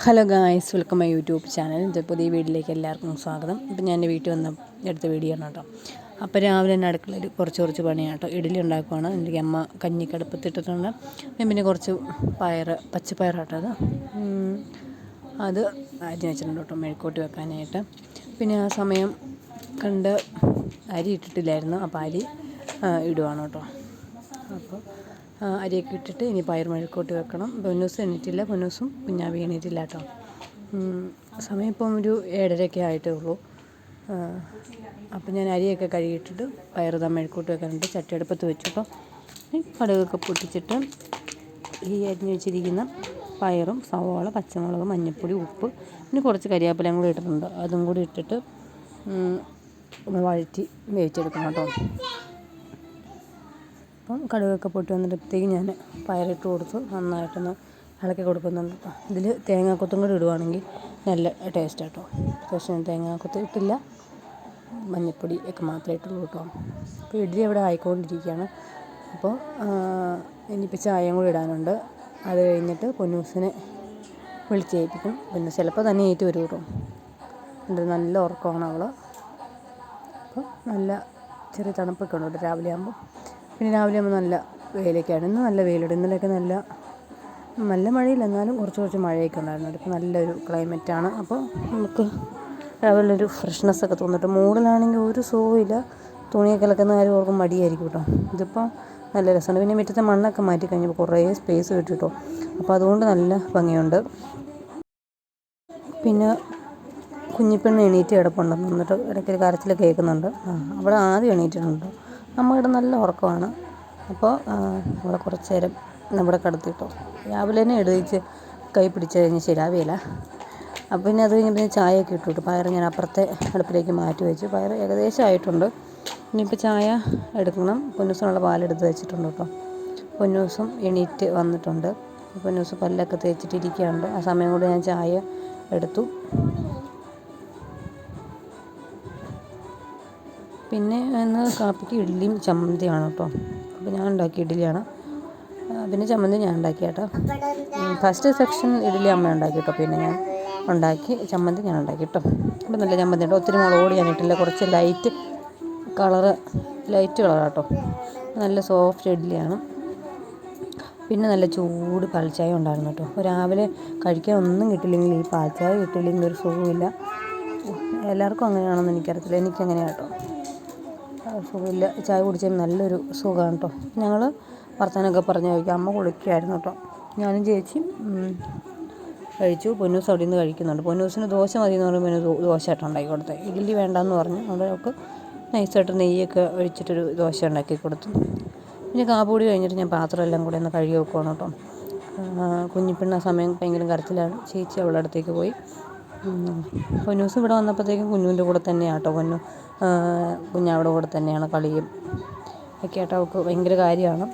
Hello guys, welcome my YouTube channel. എൻ്റെ പുതിയ വീഡിയോയിലേക്ക് എല്ലാവർക്കും സ്വാഗതം. ഇപ്പം ഞാൻ എൻ്റെ വീട്ടിൽ വന്ന് എടുത്ത വീഡിയോ ആണ് കേട്ടോ. അപ്പോൾ രാവിലെ തന്നെ അടുക്കളയിൽ കുറച്ച് പണിയാണ് കേട്ടോ. ഇഡ്ഡലി ഉണ്ടാക്കുവാണ്. എൻ്റെ അമ്മ കഞ്ഞിക്ക് അടുപ്പത്തിട്ടിട്ടുണ്ട്. പിന്നെ കുറച്ച് പച്ചപ്പയർ കേട്ടോ. അത് അരി വെച്ചിട്ടുണ്ട് കേട്ടോ, മെഴുക്കോട്ടി വെക്കാനായിട്ട്. പിന്നെ ആ സമയം കണ്ട് അരി ഇട്ടിട്ടില്ലായിരുന്നു, അപ്പോൾ അരി ഇടുവാണ് കേട്ടോ. അപ്പോൾ അരിയൊക്കെ ഇട്ടിട്ട് ഇനി പയർ മെഴുക്കോട്ടി വെക്കണം. പൊന്നൂസ് എണീറ്റില്ല, പൊന്നൂസും കുഞ്ഞാവി എണീറ്റില്ല കേട്ടോ. സമയം ഇപ്പം ഒരു 7:30 ആയിട്ടേ ഉള്ളൂ. അപ്പം ഞാൻ അരിയൊക്കെ കഴുകിയിട്ടിട്ട് പയർ മെഴുക്കോട്ടി വെക്കാനുണ്ട്. ചട്ടി അടുപ്പത്ത് വെച്ചിട്ടോ. കടുകൊക്കെ പൊട്ടിച്ചിട്ട് ഈ അരിഞ്ഞ് വെച്ചിരിക്കുന്ന പയറും സവാള, പച്ചമുളക്, മഞ്ഞൾപ്പൊടി, ഉപ്പ്, പിന്നെ കുറച്ച് കരിയാപ്പിലയും കൂടി ഇട്ടിട്ടുണ്ട്. അതും കൂടി ഇട്ടിട്ട് വഴറ്റി വേവിച്ചെടുക്കണം കേട്ടോ. അപ്പം കടുകൊക്കെ പൊട്ടി വന്നിട്ടത്തേക്ക് ഞാൻ പയറിട്ട് കൊടുത്ത് നന്നായിട്ടൊന്ന് ഇളക്കി കൊടുക്കുന്നുണ്ട് കേട്ടോ. ഇതിൽ തേങ്ങാക്കൊത്തും കൂടി ഇടുവാണെങ്കിൽ നല്ല ടേസ്റ്റ് കേട്ടോ. പക്ഷേ ഞാൻ തേങ്ങാക്കൊത്ത് ഇട്ടില്ല, മഞ്ഞൾപ്പൊടി ഒക്കെ മാത്രമേ ഇട്ടുള്ളൂ കേട്ടോ. അപ്പോൾ ഇഡ്ഡലി ഇവിടെ ആയിക്കൊണ്ടിരിക്കുകയാണ്. അപ്പോൾ ഇനിയിപ്പോൾ ചായയും കൂടി ഇടാനുണ്ട്. അത് കഴിഞ്ഞിട്ട് പൊന്നൂസിനെ വിളിച്ചേൽപ്പിക്കും. പിന്നെ ചിലപ്പോൾ തന്നെ ഏറ്റു വരും കേട്ടോ. എൻ്റെ നല്ല ഉറക്കമാണ് അവൾ. അപ്പോൾ നല്ല ചെറിയ തണുപ്പൊക്കെ ഉണ്ട് കേട്ടോ രാവിലെ ആകുമ്പോൾ. പിന്നെ രാവിലെ ആകുമ്പോൾ നല്ല വെയിലൊക്കെയാണ്. ഇന്ന് നല്ല വെയിലുണ്ട്. ഇന്നലെയൊക്കെ നല്ല മഴയില്ല, എന്നാലും കുറച്ച് മഴയൊക്കെ ഉണ്ടായിരുന്നു. ഇപ്പോൾ നല്ലൊരു ക്ലൈമറ്റാണ്. അപ്പോൾ നമുക്ക് രാവിലെ ഒരു ഫ്രഷ്നെസ്സൊക്കെ തോന്നിട്ട്, മൂടലാണെങ്കിൽ ഒരു സുഖമില്ല. തുണിയൊക്കെ ഇളക്കുന്ന കാര്യം ഓർക്കും മടിയായിരിക്കും കേട്ടോ. ഇതിപ്പോൾ നല്ല രസമുണ്ട്. പിന്നെ മുറ്റത്തെ മണ്ണൊക്കെ മാറ്റി കഴിഞ്ഞപ്പോൾ കുറേ സ്പേസ് കിട്ടി കേട്ടോ. അപ്പോൾ അതുകൊണ്ട് നല്ല ഭംഗിയുണ്ട്. പിന്നെ കുഞ്ഞിപ്പെണ്ണ് എണീറ്റ് കിടപ്പുണ്ടെന്ന് എന്നിട്ട് ഇടയ്ക്കൊരു കരച്ചിൽ കേൾക്കുന്നുണ്ട്. അവിടെ ആദ്യം എണീറ്റിട്ടുണ്ട്. നമ്മളുടെ നല്ല ഉറക്കമാണ്. അപ്പോൾ അവിടെ കുറച്ച് നേരം നമ്മുടെ കിടത്തിട്ടോ. രാവിലെ തന്നെ എടുത്ത് കൈ പിടിച്ച് കഴിഞ്ഞ് ശരിയാവില്ല. അപ്പോൾ പിന്നെ അത് കഴിഞ്ഞ് ചായയൊക്കെ ഇട്ടു. പയർ ഞാൻ അപ്പുറത്തെ അടുപ്പിലേക്ക് മാറ്റി വെച്ചു. പയർ ഏകദേശം ആയിട്ടുണ്ട്. ഇനിയിപ്പോൾ ചായ എടുക്കണം. പൊന്നൂസിനുള്ള പാലെടുത്ത് വെച്ചിട്ടുണ്ട് കേട്ടോ. പൊന്നൂസും എണീറ്റ് വന്നിട്ടുണ്ട്. പൊന്നൂസ് പല്ലൊക്കെ തേച്ചിട്ടിരിക്കുകയുണ്ട്. ആ സമയം കൊണ്ട് ഞാൻ ചായ എടുത്തു. പിന്നെ ഇന്ന് കാപ്പിക്ക് ഇഡ്ഡലിയും ചമ്മന്തിയാണ് കേട്ടോ. അപ്പോൾ ഞാൻ ഉണ്ടാക്കിയ ഇഡ്ഡലിയാണ്. പിന്നെ ചമ്മന്തി ഞാൻ ഉണ്ടാക്കി കേട്ടോ. ഫസ്റ്റ് സെക്ഷൻ ഇഡ്ഡലി അമ്മ ഉണ്ടാക്കി കേട്ടോ. പിന്നെ ഞാൻ ഉണ്ടാക്കി ചമ്മന്തി ഞാൻ ഉണ്ടാക്കി കേട്ടോ. അപ്പോൾ നല്ല ചമ്മന്തി ഉണ്ട്. ഒത്തിരി മുളക് പൊടി ഞാനിട്ടില്ല. കുറച്ച് ലൈറ്റ് കളർ കേട്ടോ. നല്ല സോഫ്റ്റ് ഇഡ്ഡലിയാണ്. പിന്നെ നല്ല ചൂട് പാൽച്ചായ ഉണ്ടായിരുന്നു കേട്ടോ. അപ്പോൾ രാവിലെ കഴിക്കാൻ ഒന്നും കിട്ടില്ലെങ്കിൽ ഈ പാൽച്ചായ കിട്ടില്ലെങ്കിൽ ഒരു സുഖമില്ല. എല്ലാവർക്കും അങ്ങനെയാണെന്ന് എനിക്കറിയത്തില്ല, എനിക്കങ്ങനെയാണ് കേട്ടോ. സുഖമില്ല, ചായ കുടിച്ചാൽ നല്ലൊരു സുഖമാണ് കേട്ടോ. ഞങ്ങൾ വർത്തമാനമൊക്കെ പറഞ്ഞ് കഴിക്കാം. അമ്മ കുളിക്കുമായിരുന്നു കേട്ടോ. ഞാനും ചേച്ചിയും കഴിച്ചു. പൊന്നൂസ് അവിടെ നിന്ന് കഴിക്കുന്നുണ്ട്. പൊന്നൂസിന് ദോശ മതി എന്ന് പറയുമ്പോൾ ദോശ ആയിട്ട് ഉണ്ടാക്കി കൊടുത്തത്. ഇഡ്ഡലി വേണ്ടാന്ന് പറഞ്ഞു. അവിടെ അവൾക്ക് നൈസായിട്ട് നെയ്യൊക്കെ ഒഴിച്ചിട്ടൊരു ദോശ ഉണ്ടാക്കി കൊടുത്തു. പിന്നെ കാപ്പുകൂടി കഴിഞ്ഞിട്ട് ഞാൻ പാത്രമെല്ലാം കൂടെ ഒന്ന് കഴുകി വെക്കുവാണ് കേട്ടോ. കുഞ്ഞിപ്പെണ്ണ സമയം ഭയങ്കര കരച്ചിലാണ്. ചേച്ചി അവളുടെ അടുത്തേക്ക് പോയി. പൊന്നൂസ് ഇവിടെ വന്നപ്പോഴത്തേക്കും കുഞ്ഞുവിൻ്റെ കൂടെ തന്നെയാണ് കേട്ടോ. കുഞ്ഞവിടെ കൂടെ തന്നെയാണ് കളിയും ഒക്കെ ആയിട്ട്. അവൾക്ക് ഭയങ്കര കാര്യമാണ്.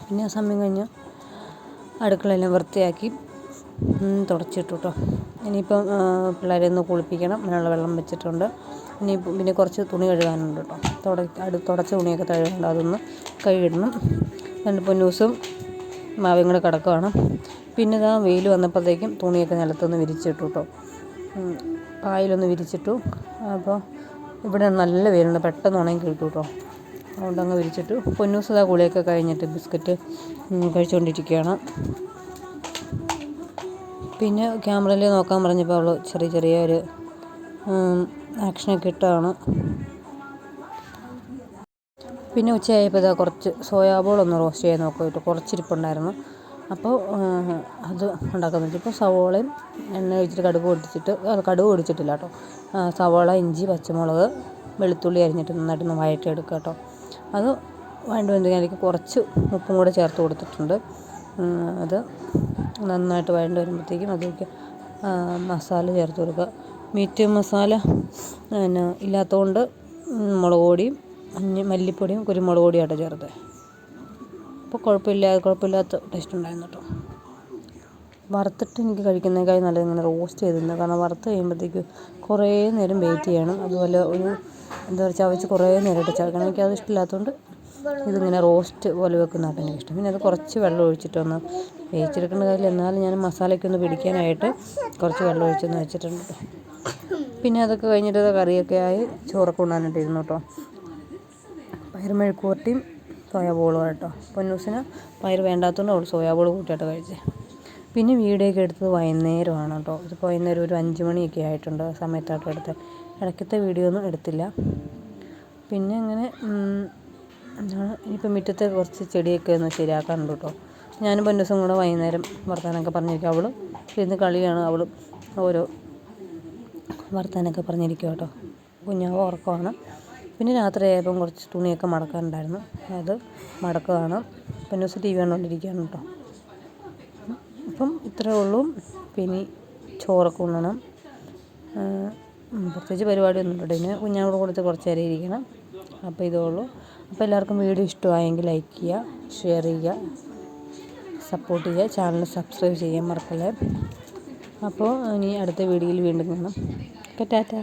പിന്നെ ആ സമയം കഴിഞ്ഞ് അടുക്കളയെല്ലാം വൃത്തിയാക്കി തുടച്ചിട്ടു കേട്ടോ. ഇനിയിപ്പം പിള്ളേരെ ഒന്ന് കുളിപ്പിക്കണം. അതിനുള്ള വെള്ളം വെച്ചിട്ടുണ്ട്. പിന്നെ കുറച്ച് തുണി കഴുകാനുണ്ട് കേട്ടോ. തുടച്ച തുണിയൊക്കെ കഴുകാനുണ്ട്. അതൊന്ന് കഴുകിടണം. രണ്ട് പൊന്നൂസും മാവയും കൂടെ കിടക്കുകയാണ്. പിന്നെ ഇതാ വെയിൽ വന്നപ്പോഴത്തേക്കും തുണിയൊക്കെ നിലത്തൊന്ന് വിരിച്ചിട്ടു കേട്ടോ. പായലൊന്ന് വിരിച്ചിട്ടു. അപ്പോൾ ഇവിടെ നല്ല വെയിലുണ്ട്, പെട്ടെന്ന് ഉണങ്ങി കിട്ടും കേട്ടോ. അതുകൊണ്ടങ്ങ് വിരിച്ചിട്ടു. പൊന്നൂസ് ഇതാ കുളിയൊക്കെ കഴിഞ്ഞിട്ട് ബിസ്ക്കറ്റ് കഴിച്ചുകൊണ്ടിരിക്കുകയാണ്. പിന്നെ ക്യാമറയിൽ നോക്കാൻ പറഞ്ഞപ്പോൾ അവൾ ചെറിയൊരു ആക്ഷനൊക്കെ ഇട്ടാണ്. പിന്നെ ഉച്ചയായപ്പോൾ ഇതാ കുറച്ച് സോയാബോളൊന്ന് റോസ്റ്റ് ചെയ്യാൻ നോക്കിയിട്ട് കുറച്ചിരിപ്പുണ്ടായിരുന്നു. അപ്പോൾ അത് ഉണ്ടാക്കാൻ പറ്റും. ഇപ്പോൾ സവോളയും എണ്ണ ഒഴിച്ചിട്ട് കടുക് പൊടിച്ചിട്ടില്ല കേട്ടോ. സവോള, ഇഞ്ചി, പച്ചമുളക്, വെളുത്തുള്ളി അരിഞ്ഞിട്ട് നന്നായിട്ടൊന്ന് വഴറ്റിയെടുക്കുക കേട്ടോ. അത് അതിലേക്ക് കുറച്ച് ഉപ്പും കൂടെ ചേർത്ത് കൊടുത്തിട്ടുണ്ട്. അത് നന്നായിട്ട് വഴണ്ട് വരുമ്പോഴത്തേക്കും അതിലേക്ക് മസാല ചേർത്ത് കൊടുക്കുക. മീറ്റ് മസാല ഇല്ലാത്തതുകൊണ്ട് മുളക് പൊടിയും മല്ലിപ്പൊടിയും കുരുമുളക് പൊടിയായിട്ട് ചേർത്തത്. അപ്പോൾ കുഴപ്പമില്ലാത്ത ടേസ്റ്റ് ഉണ്ടായിരുന്നു കേട്ടോ. വറുത്തിട്ട് എനിക്ക് കഴിക്കുന്നതിനേക്കാൾ നല്ലത് ഇങ്ങനെ റോസ്റ്റ് ചെയ്തിരുന്നത്. കാരണം വറുത്ത് കഴിയുമ്പോഴത്തേക്ക് കുറേ നേരം വെയിറ്റ് ചെയ്യണം. അതുപോലെ എന്താ പറയുക, ചവച്ച് കുറേ നേരമായിട്ട് ചവയ്ക്കണം. എനിക്കത് ഇഷ്ടമില്ലാത്തതുകൊണ്ട് ഇതിങ്ങനെ റോസ്റ്റ് പോലെ വെക്കുന്നതാണ് എനിക്കിഷ്ടം. പിന്നെ അത് കുറച്ച് വെള്ളം ഒഴിച്ചിട്ടൊന്ന് വേവിച്ചെടുക്കേണ്ട കാര്യമില്ല, എന്നാലും ഞാൻ മസാലയ്ക്കൊന്ന് പിടിക്കാനായിട്ട് കുറച്ച് വെള്ളം ഒഴിച്ചൊന്ന് വെച്ചിട്ടുണ്ട്. പിന്നെ അതൊക്കെ കഴിഞ്ഞിട്ട് കറിയൊക്കെ ആയി ചോറൊക്കെ ഉണ്ണാനായിട്ടിരുന്നു കേട്ടോ. പയർ മെഴുക്കുവരട്ടിയും സോയാബോളും കേട്ടോ. പൊന്നൂസിന് പയർ വേണ്ടാത്തതുകൊണ്ട് അവൾ സോയാബോൾ കൂട്ടിയിട്ട് കഴിച്ചത്. പിന്നെ വീഡിയോ ഒക്കെ എടുത്തത് വൈകുന്നേരമാണ് കേട്ടോ. ഇതിപ്പോൾ വൈകുന്നേരം ഒരു 5 മണിയൊക്കെ ആയിട്ടുണ്ട് സമയത്തായിട്ട് എടുത്തത്. ഇടയ്ക്കത്തെ വീഡിയോ ഒന്നും എടുത്തില്ല. പിന്നെ അങ്ങനെ ഇനിയിപ്പോൾ മുറ്റത്തെ കുറച്ച് ചെടിയൊക്കെ ഒന്ന് ശരിയാക്കാനുണ്ട് കേട്ടോ. ഞാനും പൊന്നൂസും കൂടെ വൈകുന്നേരം വർത്താനമൊക്കെ പറഞ്ഞിരിക്കും. അവൾ ഇന്ന് കളിയാണ്, അവളും ഓരോ വർത്താനമൊക്കെ പറഞ്ഞിരിക്കും കേട്ടോ. കുഞ്ഞാവ് ഉറക്കമാണ്. പിന്നെ രാത്രി ആയപ്പം കുറച്ച് തുണിയൊക്കെ മടക്കാനുണ്ടായിരുന്നു, അത് മടക്കുകയാണ്. പൊന്നൂസ് TV കണ്ടുകൊണ്ടിരിക്കുകയാണ് കേട്ടോ. അപ്പം ഇത്രയേ ഉള്ളൂ. പിന്നെ ചോറൊക്കെ ഉണ്ണണം. പ്രത്യേകിച്ച് പരിപാടിയൊന്നും ഇല്ല. പിന്നെ കുഞ്ഞാവോട് കൊടുത്ത് കുറച്ച് നേരം ഇരിക്കണം. അപ്പോൾ ഇതേ ഉള്ളൂ. അപ്പോൾ എല്ലാവർക്കും വീഡിയോ ഇഷ്ടമായെങ്കിൽ ലൈക്ക് ചെയ്യുക, ഷെയർ ചെയ്യുക, സപ്പോർട്ട് ചെയ്യുക, ചാനൽ സബ്സ്ക്രൈബ് ചെയ്യാൻ മറക്കല്ലേ. അപ്പോൾ ഇനി അടുത്ത വീഡിയോയിൽ വീണ്ടും കാണാം. ടാറ്റാ.